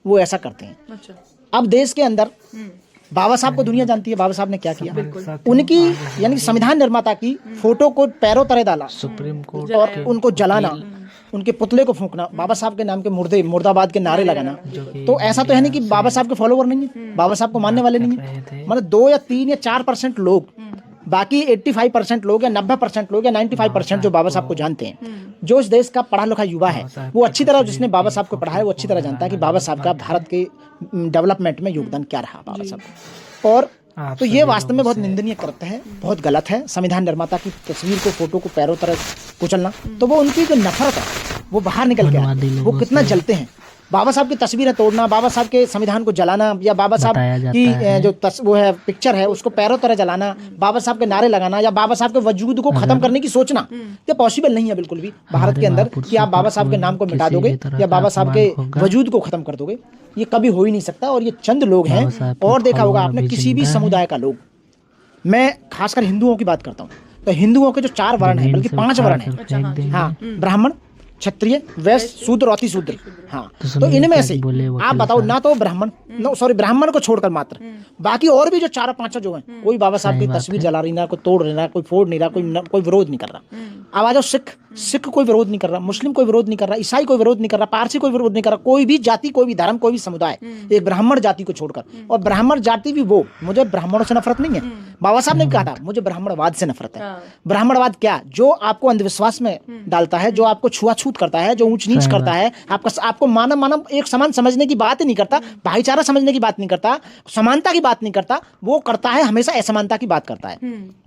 वो ऐसा करते हैं। अच्छा। अब देश के अंदर बाबा साहब को दुनिया जानती है, बाबा साहब ने क्या किया। उनकी यानी कि संविधान निर्माता की फोटो को पैरों तले डाला सुप्रीम कोर्ट और उनको जलाना, उनके पुतले को फूंकना, बाबा साहब के नाम के मुर्दाबाद के नारे लगाना। तो ऐसा तो है नहीं कि बाबा साहब के फॉलोवर नहीं है, बाबा साहब को मानने वाले नहीं है। मतलब 2 या 3 या 4% लोग, बाकी 85% लोग या 90% लोग या 95% जो बाबा साहब को जानते हैं, जो इस देश का पढ़ा लिखा युवा है, वो अच्छी तरह, जिसने बाबा साहब को पढ़ा है, वो अच्छी तरह जानता है कि बाबा साहब का भारत के डेवलपमेंट में योगदान क्या रहा बाबा साहब का। और तो ये वास्तव में बहुत निंदनीय कृत्य है, बहुत गलत है। संविधान निर्माता की तस्वीर को, फोटो को पैरों तरह कुचलना, तो वो उनकी जो नफरत है वो बाहर निकल के आती है। वो कितना जलते हैं। बाबा साहब की तस्वीरें तोड़ना, बाबा साहब के संविधान को जलाना, या बाबा साहब की जो वो है पिक्चर है उसको पैरों तरह जलाना, बाबा साहब के नारे लगाना, या बाबा साहब के वजूद को खत्म करने की सोचना, ये पॉसिबल नहीं है बिल्कुल भी भारत के अंदर कि आप बाबा साहब के नाम को मिटा दोगे या बाबा साहब के वजूद को खत्म कर दोगे। ये कभी हो ही नहीं सकता। और ये चंद लोग हैं, और देखा होगा आपने किसी भी समुदाय का लोग, मैं खासकर हिंदुओं की बात करता हूँ, तो हिंदुओं के जो 4 वर्ण हैं, बल्कि 5 वर्ण हैं, हाँ, ब्राह्मण, क्षत्रिय, वैश्य, शूद्र, अतिशूद्र। हाँ, तो इनमें से आप बताओ, ना तो ब्राह्मण, ब्राह्मण को छोड़कर मात्र बाकी और भी जो 4-5 जो हैं, कोई बाबा साहब की तस्वीर जला रही ना, कोई तोड़ रहा, कोई फोड़ नहीं रहा, कोई विरोध नहीं कर रहा। अब आ जाओ सिख कोई विरोध नहीं कर रहा, मुस्लिम कोई विरोध नहीं कर रहा, ईसाई कोई विरोध नहीं कर रहा, पारसी कोई विरोध नहीं कर रहा, कोई भी जाति, कोई भी धर्म, कोई भी समुदाय, एक ब्राह्मण जाति को छोड़कर। और ब्राह्मण जाति भी वो, मुझे ब्राह्मणों से नफरत नहीं है, बाबा साहब ने भी कहा था मुझे ब्राह्मणवाद से नफरत है। ब्राह्मणवाद क्या? जो आपको अंधविश्वास में डालता है, जो आपको छुआछूत करता है, जो ऊंच नीच करता है, आपको मानव एक समान समझने की बात ही नहीं करता, भाईचारा समझने की बात नहीं करता, समानता की बात नहीं करता, वो करता है हमेशा असमानता की बात करता है,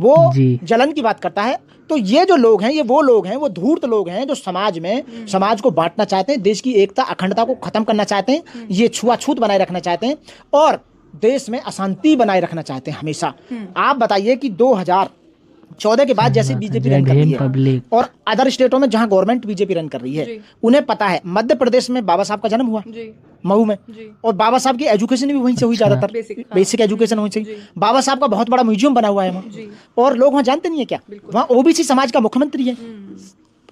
वो जलन की बात करता है। तो ये जो लोग हैं, ये वो लोग हैं, वो धूर्त लोग हैं जो समाज को बांटना चाहते हैं, देश की एकता अखंडता को खत्म करना चाहते हैं, ये छुआछूत बनाए रखना चाहते हैं और देश में अशांति बनाए रखना चाहते हैं हमेशा। आप बताइए कि 2014 के बाद जैसे बीजेपी रन कर रही है और अदर स्टेटों में जहां गवर्नमेंट बीजेपी रन कर रही है, उन्हें पता है मध्य प्रदेश में बाबा साहब का जन्म हुआ मऊ में, और बाबा साहब की एजुकेशन भी वहीं से हुई, ज्यादातर बेसिक एजुकेशन वहीं से। बाबा साहब का बहुत बड़ा म्यूजियम बना हुआ है वहाँ, और लोग वहाँ जानते नहीं है क्या, वहाँ ओबीसी समाज का मुख्यमंत्री है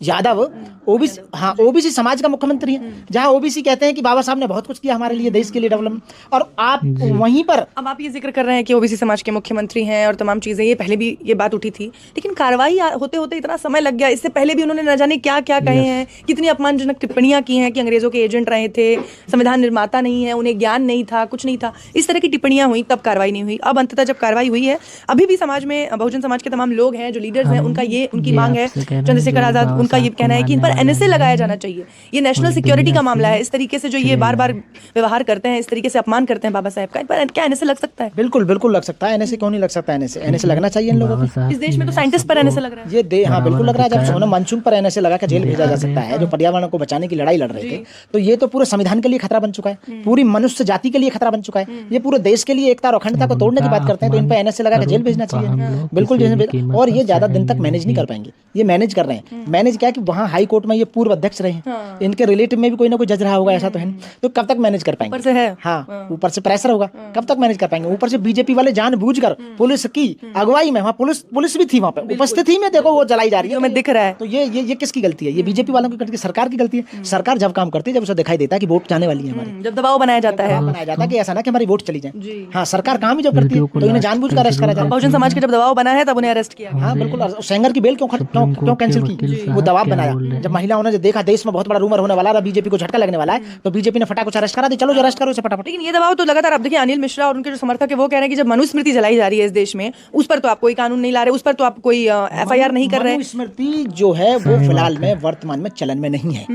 यादव, ओबीसी, हाँ, ओबीसी समाज का मुख्यमंत्री है, जहाँ ओबीसी कहते हैं कि बाबा साहब ने बहुत कुछ किया हमारे लिए, देश के लिए, डेवलपमेंट। और आप वहीं पर, अब आप ये जिक्र कर रहे हैं कि ओबीसी समाज के मुख्यमंत्री हैं और तमाम चीजें, ये पहले भी ये बात उठी थी, लेकिन कार्रवाई होते होते इतना समय लग गया। इससे पहले भी उन्होंने न जाने क्या क्या कहे हैं, कितनी अपमानजनक टिप्पणियां की हैं कि अंग्रेजों के एजेंट रहे थे, संविधान निर्माता नहीं है, उन्हें ज्ञान नहीं था, कुछ नहीं था, इस तरह की टिप्पणियां हुई, तब कार्रवाई नहीं हुई। अब अंततः जब कार्रवाई हुई है, अभी भी समाज में बहुजन समाज के तमाम लोग हैं जो लीडर्स हैं, उनकी मांग है, चंद्रशेखर आजाद, उनका ये कहना है कि इन पर एनएसए लगाया जाना चाहिए। ये नेशनल सिक्योरिटी का मामला है। इस तरीके से जो ये बार बार व्यवहार करते हैं, इस तरीके से अपमान करते हैं बाबा साहब का, इन पर क्या एनएसए लग सकता है? बिल्कुल बिल्कुल लग सकता है। एनएसए क्यों नहीं लग सकता? एनएसए लगना चाहिए इन लोगों को। इस देश में तो साइंटिस्ट पर एनएसए लग रहा है। ये हाँ बिल्कुल लग रहा है। जब सोनम वांगचुक पर एनएसए लगा के जेल भेजा जा सकता है, जो पर्यावरण को बचाने की लड़ाई लड़ रहे थे, तो ये तो पूरे संविधान के लिए खतरा बन चुका है, पूरी मनुष्य जाति के लिए खतरा बन चुका है, ये पूरे देश के लिए एकता और अखंडता को तोड़ने की बात करते हैं, तो इन पर एनएसए लगा के जेल भेजना चाहिए, बिल्कुल। और ये ज्यादा दिन तक मैनेज नहीं कर पाएंगे। ये मैनेज कर रहे हैं। मैनेज क्या है कि वहाँ हाई कोर्ट में ये पूर्व अध्यक्ष रहे हैं, इनके रिलेटिव में भी कोई ना कोई जज रहा होगा, ऐसा तो है। तो कब तक मैनेज कर पाएंगे? ऊपर से है, हाँ, ऊपर से प्रेशर होगा, कब तक मैनेज कर पाएंगे? ऊपर से बीजेपी वाले जानबूझकर पुलिस की अगुवाई में, वहाँ पुलिस भी थी वहाँ पे उपस्थित ही में, देखो वो जलाई जा रही है, हमें दिख रहा है। तो ये किसकी गलती है? ये बीजेपी वालों की गलती है, सरकार की गलती है। सरकार जब काम करती है, जब उसे दिखाई देता है कि वोट जाने वाली है हमारी, जब दबाव बनाया जाता है कि ऐसा ना कि हमारी वोट चली जाए। हाँ, सरकार काम ही जब करती है तो इन्हें जानबूझकर अरेस्ट करा जाए। बहुजन समाज के जब दबाव बना है तब उन्हें अरेस्ट किया। हाँ बिल्कुल। सेंगर की बेल क्यों कैंसिल की? वो दबाव बनाया। जब महिलाओं ने देखा देश में बहुत बड़ा रूमर होने वाला, बीजेपी को झटका लगने वाला है, तो बीजेपी ने फटाक अरेस्ट करा दी, चलो अरेस्ट करो इसे फटाफट। लेकिन ये दबाव तो लगातार, अब देखिए अनिल मिश्रा और उनके जो समर्थक है वो कह रहे हैं कि जब मनुस्मृति जलाई जा रही है इस देश में, उस पर तो आप कोई कानून नहीं ला रहे, उस पर तो आप कोई एफआईआर नहीं कर रहे। मनुस्मृति जो है वो फिलहाल में वर्तमान में चलन में नहीं है,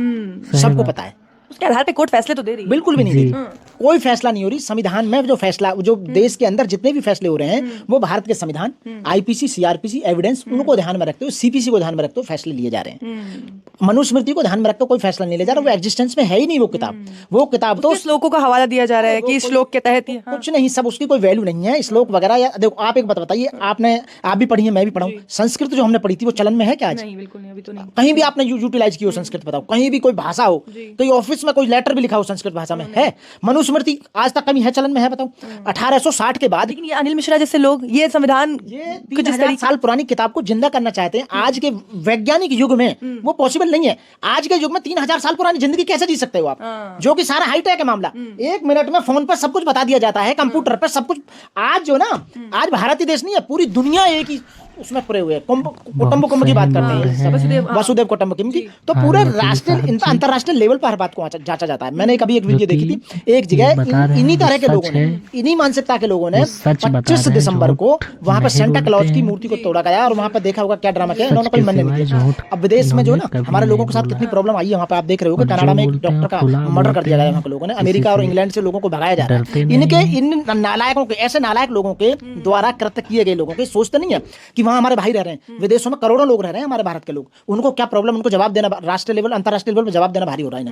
सबको पता है। उसके आधार पे कोर्ट फैसले तो दे रही है? बिल्कुल भी नहीं दे रही, कोई फैसला नहीं हो रही। संविधान में जो फैसला, जो देश के अंदर जितने भी फैसले हो रहे हैं, वो भारत के संविधान, आईपीसी, सीआरपीसी, एविडेंस, उनको ध्यान में रखते हुए, सीपीसी को ध्यान में रखते हुए फैसले लिए जा रहे हैं। मनुस्मृति को ध्यान में रखते हुए कोई फैसला नहीं लिया जा रहा, वो एग्जिस्टेंस में है ही नहीं। वो किताब तो श्लोकों का हवाला दिया जा रहा है कि इस श्लोक के तहत ही कुछ नहीं, सब उसकी कोई वैल्यू नहीं है। श्लोक वगैरह, या देखो आप एक बात बताइए, आप भी पढ़ी है, मैं भी पढ़ा हूँ, संस्कृत जो हमने पढ़ी थी वो चलन में है क्या आज? नहीं, बिल्कुल नहीं, अभी तो नहीं। कहीं भी आपने यूटिलाइज की हो संस्कृत, बताओ कहीं भी कोई भाषा हो, तो ये ऑफिस इसमें कोई लेटर भी लिखा हो संस्कृत भाषा में है? मनुस्मृति आज तक कभी है चलन में है? बताओ। 1860 के बाद लेकिन ये अनिल मिश्रा जैसे लोग ये संविधान ये को जिस 3000 साल पुरानी किताब को जिंदा करना चाहते हैं आज के वैज्ञानिक युग में, वो पॉसिबल नहीं है। आज के युग में 3000 साल पुरानी जिंदगी कैसे जी सकते हो आप? जो कि सारा हाईटेक है मामला। 1 मिनट में फोन पर सब कुछ बता दिया जाता है, कंप्यूटर पर सब कुछ। आज जो ना, आज भारत ही देश नहीं है, पूरी दुनिया एक ही उसमें पड़े हुए हैं। कुटुंब की बात करते हैं, वसुदेव कुटुंबकम की। तो पूरे राष्ट्रीय अंतरराष्ट्रीय लेवल पर हर बात को जांचा जाता है। मैंने कभी एक वीडियो देखी थी, एक जगह इन्हीं तरह के लोगों ने, इन्हीं मानसिकता के लोगों ने 25 दिसंबर को वहां पर सेंटा क्लॉज की मूर्ति को तोड़ा गया, और वहां पर देखा होगा क्या ड्रामा किया, इन्होंने कोई मन नहीं दिया। अब विदेश में जो ना हमारे लोगों के साथ कितनी प्रॉब्लम आई है, वहां पर आप देख रहे हो कनाडा में एक डॉक्टर का मर्डर कर दिया गया वहां के लोगों ने। अमेरिका और इंग्लैंड से लोगों को भगाया जा रहा है। इन नालायकों के, ऐसे नालायक लोगों के द्वारा कृत्य किए गए लोगों के सोचते नहीं है कि वहां हमारे भाई रह रहे हैं, विदेशों में करोड़ों लोग रह रहे हैं हमारे भारत के लोग, उनको क्या प्रॉब्लम, उनको जवाब देना राष्ट्रीय लेवल अंतरराष्ट्रीय लेवल पर जवाब देना भारी हो रहा है ना।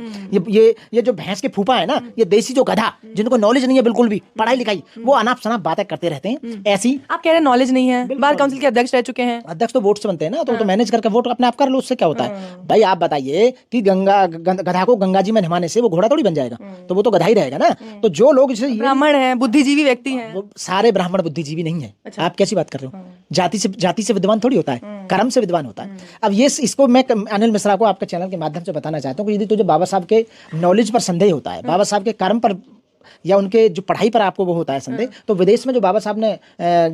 ये जो भैंस के फूफा है ना, ये देसी जो गधा, जिनको नॉलेज नहीं है बिल्कुल भी, पढ़ाई लिखाई, वो अनाप शनाप बातें करते रहते हैं। ऐसी आप कह रहे हैं नॉलेज नहीं है, बार काउंसिल के अध्यक्ष रह चुके हैं। अध्यक्ष तो वोट से बनते हैं ना, तो मैनेज करके वोट अपने आप कर लो, उससे क्या होता है भाई? आप बताइए कि गधा को गंगा जी में नहवाने से वो घोड़ा थोड़ी बन जाएगा, तो वो तो गधा ही रहेगा ना। तो जो लोग ब्राह्मण है, बुद्धिजीवी व्यक्ति हैं, वो सारे ब्राह्मण बुद्धिजीवी नहीं है। आप कैसी बात कर रहे हो? जाति से विद्वान थोड़ी होता है, कर्म से विद्वान होता है। अब ये इसको मैं अनिल मिश्रा को आपके चैनल के माध्यम से बताना चाहता हूँ कि यदि तुझे बाबा साहब के नॉलेज पर संदेह होता है, बाबा साहब के कर्म पर या उनके जो पढ़ाई पर आपको वो होता है संदेह, तो विदेश में जो बाबा साहब ने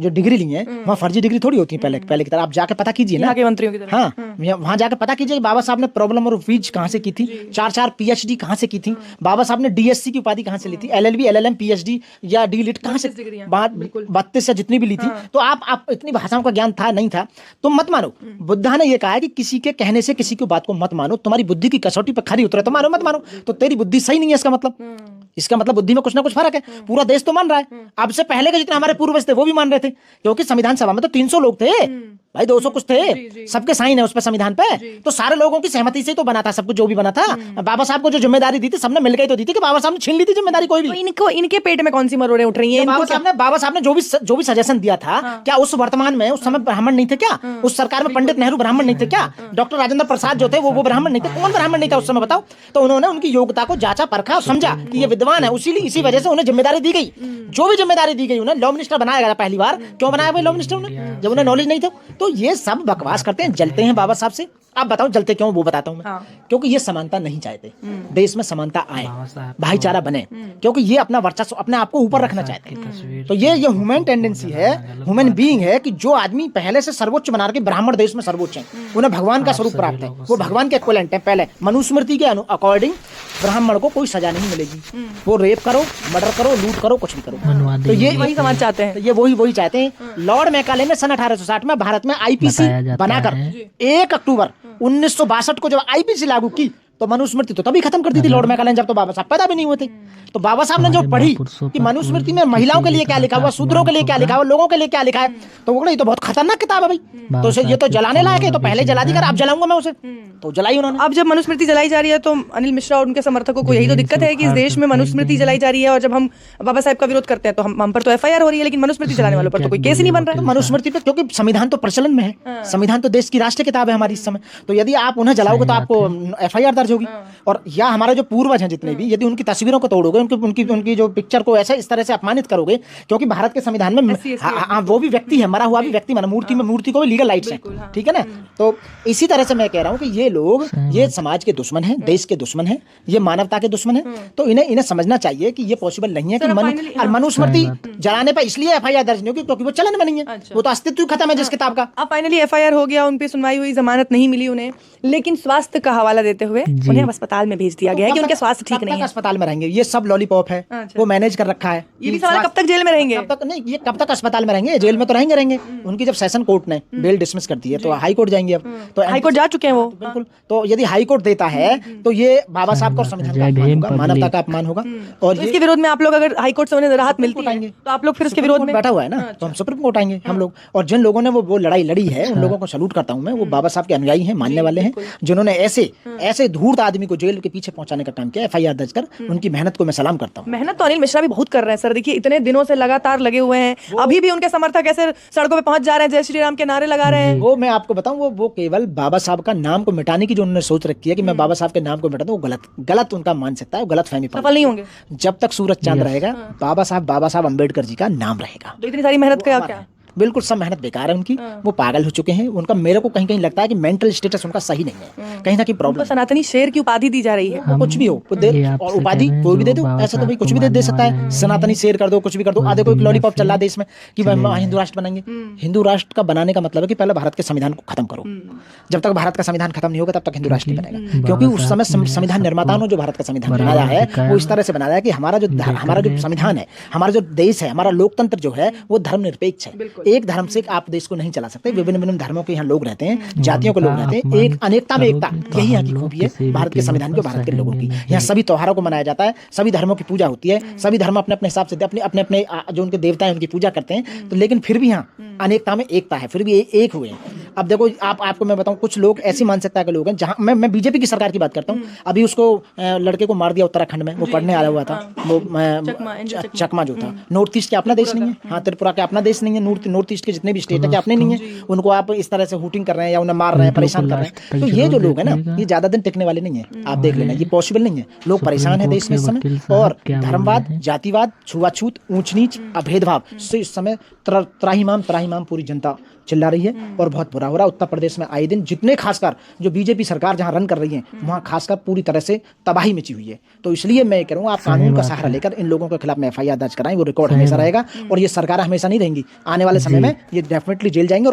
जो डिग्री ली है, वहाँ फर्जी डिग्री थोड़ी होती है पहले की तरह। आप जाके पता कीजिए ना, मंत्रियों की तरह। हाँ, वहाँ जाके पता कीजिए कि बाबा साहब ने प्रॉब्लम और वीज कहाँ से की थी, 4 PhD कहाँ से की थी, बाबा साहब ने DSc की उपाधि कहाँ से ली थी, LLB LLM PhD या D.Litt कहाँ से, 32 से जितनी भी ली थी। तो आप इतनी भाषाओं का ज्ञान था नहीं था तो मत मानो। बुद्धा ने यह कहा है कि किसी के कहने से किसी की बात को मत मानो, तुम्हारी बुद्धि की कसौटी पर खरी उतरे तो मानो, मत मानो। तो तेरी बुद्धि सही नहीं है, इसका मतलब बुद्धि में कुछ ना कुछ फर्क है। पूरा देश तो मान रहा है, अब से पहले के जितने हमारे पूर्वज थे वो भी मान रहे थे, क्योंकि संविधान सभा में तो 300 लोग थे भाई, 200 कुछ थे, सबके साइन है उस पर संविधान पे, तो सारे लोगों की सहमति से तो बना था सब कुछ, जो भी बना था। बाबा साहब को जो जिम्मेदारी दी थी सबने मिलकर तो दी थी, कि बाबा साहब ने छीन ली थी जिम्मेदारी कोई भी। तो इनके पेट में कौन सी मरोड़े उठ रही हैं? बाबा साहब ने जो भी सजेशन दिया था, क्या उस वर्तमान में उस समय ब्राह्मण नहीं थे क्या? उस सरकार में पंडित नेहरू ब्राह्मण नहीं थे क्या? डॉक्टर राजेंद्र प्रसाद जो थे वो ब्राह्मण नहीं थे? कौन ब्राह्मण नहीं था उस समय बताओ? तो उन्होंने उनकी योग्यता को जांचा परखा, समझा कि ये विद्वान है, इसी वजह से उन्हें जिम्मेदारी दी गई। जो भी जिम्मेदारी दी गई, उन्हें लॉ मिनिस्टर बनाया गया पहली बार। क्यों बनाया भाई लॉ मिनिस्टर उन्हें, जब उन्हें नॉलेज नहीं था? तो ये सब बकवास करते हैं, जलते हैं बाबा साहब से। आप बताओ जलते क्यों, वो बताता हूँ मैं। क्योंकि ये समानता नहीं चाहते, देश में समानता आए, भाईचारा बने, क्योंकि ये अपना वर्चस्व अपने आप को ऊपर रखना चाहते हैं। तो ये ह्यूमन टेंडेंसी है, ह्यूमन बीइंग है, कि जो आदमी पहले से सर्वोच्च बना के ब्राह्मण देश में सर्वोच्च है, उन्हें भगवान का स्वरूप प्राप्त है, वो भगवान के इक्विवेलेंट है। पहले मनुस्मृति के अकॉर्डिंग ब्राह्मण को कोई सजा नहीं मिलेगी, वो रेप करो, मर्डर करो, लूट करो, कुछ भी करो। तो ये वही समाज चाहते हैं, ये वही चाहते हैं। लॉर्ड मैकाले ने सन 1860 में भारत में IPC बनाकर 1 अक्टूबर 1962 को जब IPC लागू की, तो मनुस्मृति तो तभी खत्म कर दी थी लॉर्ड मैकाले, जब तो बाबा साहब पैदा भी नहीं हुए थे। तो बाबा साहब ने जो पढ़ी कि मनुस्मृति में महिलाओं के लिए क्या लिखा हुआ, शूद्रों के लिए क्या लिखा हुआ, लोगों के लिए क्या लिखा है, तो वो ये तो बहुत खतरनाक किताब है भाई, तो ये तो जलाने लायक है। तो पहले जला दी कर, अब जलाऊंगा मैं उसे, तो जलाई उन्होंने। अब जब मनुस्मृति जलाई जा रही है तो अनिल मिश्रा और उनके समर्थकों को यही तो दिक्कत है कि इस देश में मनुस्मृति जलाई जा रही है, और जब हम बाबा साहब का विरोध करते हैं तो हम पर तो FIR हो रही है, लेकिन मनुस्मृति जलाने वालों पर तो कोई केस ही नहीं बन रहा है। मनुस्मृति पे क्योंकि संविधान तो प्रचलन में है, संविधान तो देश की राष्ट्रीय किताब है हमारी इस समय, तो यदि आप उन्हें जलाओगे तो आपको FIR दर्ज होगी। और या हमारे जो पूर्वज हैं जितने भी, यदि उनकी तस्वीरों को तोड़ोगे, उनकी जो पिक्चर को ऐसे इस तरह से अपमानित करोगे, क्योंकि भारत के संविधान में वो भी व्यक्ति है, मरा हुआ भी व्यक्ति, मूर्ति को भी लीगल राइट्स हैं, ठीक है ना। तो इसी तरह से मैं कह रहा हूँ कि ये लोग, ये समाज के दुश्मन हैं, देश के दुश्मन हैं, ये मानवता के दुश्मन हैं। तो इन्हें समझना चाहिए कि ये पॉसिबल नहीं है कि मनुस्मृति जलाने पर इसलिए FIR दर्ज नहीं होगी क्योंकि वो चलन में नहीं है, वो तो अस्तित्व खत्म है जिस किताब का। अब फाइनली FIR हो गया, उन पे सुनवाई हुई, जमानत नहीं मिली उन्हें, लेकिन स्वास्थ्य का हवाला देते हुए उन्हें अस्पताल में भेज दिया गया है कि उनके स्वास्थ्य ठीक नहीं है। अस्पताल में रहेंगे, ये सब लॉलीपॉप है, वो मैनेज कर रखा है। ये भी सवाल कब तक जेल में रहेंगे? कब तक नहीं, ये कब तक अस्पताल में रहेंगे? जेल में तो रहेंगे। उनकी जब सेशन कोर्ट ने बेल डिसमिस कर दी है तो हाई कोर्ट जाएंगे। अब तो हाई कोर्ट जा चुके हैं वो, बिल्कुल। तो यदि हाई कोर्ट देता है तो ये बाबा साहब का संविधान का अपमान होगा, मानवता का अपमान होगा। और इसके विरोध में आप लोग, अगर हाई कोर्ट से उन्हें राहत मिलती है तो आप लोग फिर उसके विरोध में बैठा हुआ है ना, तो हम सुप्रीम कोर्ट आएंगे हम लोग। और जिन लोगों ने वो लड़ाई लड़ी है, उन लोगों को सैल्यूट करता हूं मैं, वो बाबा साहब के अनुयायी हैं, मानने वाले हैं, जिन्होंने ऐसे धूर्त आदमी को जेल के पीछे पहुंचाने का काम किया, FIR दर्ज कर, उनकी मेहनत को मैं सलाम करता हूँ। मेहनत तो अनिल मिश्रा भी बहुत कर रहे हैं सर। देखिए इतने दिनों से लगातार लगे हुए हैं, अभी भी उनके समर्थक ऐसे सड़कों पे पहुंच जा रहे हैं, जय श्री राम के नारे लगा रहे हैं। वो मैं आपको बताऊं, वो केवल बाबा साहब का नाम को मिटाने की जो उन्होंने सोच रखी है कि मैं बाबा साहब के नाम को मिटा दूं, वो गलत उनका मान सकता है, वो गलत फहमी सफल नहीं होंगे। जब तक सूरज चांद रहेगा बाबा साहब अम्बेडकर जी का नाम रहेगा। तो इतनी सारी मेहनत का क्या? बिल्कुल सब मेहनत बेकार है उनकी, वो पागल हो चुके हैं। उनका मेरे को कहीं कहीं लगता है कि मेंटल स्टेटस उनका सही नहीं है, कहीं ना कहीं प्रॉब्लम। सनातनी शेर की उपाधि दी जा रही है। वो कुछ भी हो, वो दे, और उपाधि कोई भी दे दो, ऐसा तो भाई कुछ भी दे सकता है। सनातनी शेर कर दो, कुछ भी कर दो। आधे कोई लॉलीपॉप चल रहा है देश में कि हिंदू राष्ट्र बनाएंगे। हिंदू राष्ट्र का बनाने का मतलब है कि पहले भारत के संविधान को खत्म करो। जब तक भारत का संविधान खत्म नहीं होगा तब तक हिंदू राष्ट्र नहीं बनेगा, क्योंकि उस समय संविधान निर्माताओं ने जो भारत का संविधान बनाया है वो इस तरह से बनाया है कि हमारा जो संविधान है, हमारा जो देश है, हमारा लोकतंत्र जो है वो धर्मनिरपेक्ष है। एक धर्म से आप देश को नहीं चला सकते। विभिन्न विभिन्न धर्मों के यहाँ लोग रहते हैं, जातियों के लोग रहते हैं, एक अनेकता में एकता, यही यहाँ की खूबी है भारत के संविधान के, भारत के लोगों की। यहाँ सभी त्योहारों को मनाया जाता है, सभी धर्मों की पूजा होती है, सभी धर्म अपने अपने हिसाब से अपने अपने जो उनके देवता हैं उनकी पूजा करते हैं। तो लेकिन फिर भी यहाँ अनेकता में एकता है, फिर भी एक हुए हैं। अब देखो आपको मैं बताऊं, कुछ लोग ऐसी मानसिकता के लोग हैं, जहां मैं बीजेपी की सरकार की बात करता हूं। अभी उसको लड़के को मार दिया उत्तराखंड में, वो पढ़ने आया हुआ था, वो चकमा जो था। नॉर्थ ईस्ट के अपना देश नहीं है, हाँ त्रिपुरा के अपना देश नहीं है, नॉर्थ ईस्ट के जितने भी स्टेट है अपने नहीं है। उनको आप इस तरह से हुटिंग कर रहे हैं या उन्हें मार रहे हैं, परेशान कर रहे हैं। तो ये जो लोग हैं ना, ये ज्यादा दिन टिकने वाले नहीं है। आप देख लेना, ये पॉसिबल नहीं है। लोग परेशान है देश में इस समय, और धर्मवाद, जातिवाद, छुआछूत, ऊंच नीच, अभेदभाव से इस समय त्राहिमाम पूरी जनता चिल्ला रही है, और बहुत बुरा हो रहा है। उत्तर प्रदेश में आए दिन जितने, खासकर जो बीजेपी सरकार जहां रन कर रही है, वहां खासकर पूरी तरह से तबाही मची हुई है। तो इसलिए मैं कह रहा हूं, आप कानून का सहारा लेकर इन लोगों के खिलाफ में FIR दर्ज कराएं, वो रिकॉर्ड हमेशा रहेगा, और ये सरकार हमेशा नहीं रहेंगी। आने वाले समय में ये डेफिनेटली जेल जाएंगे। और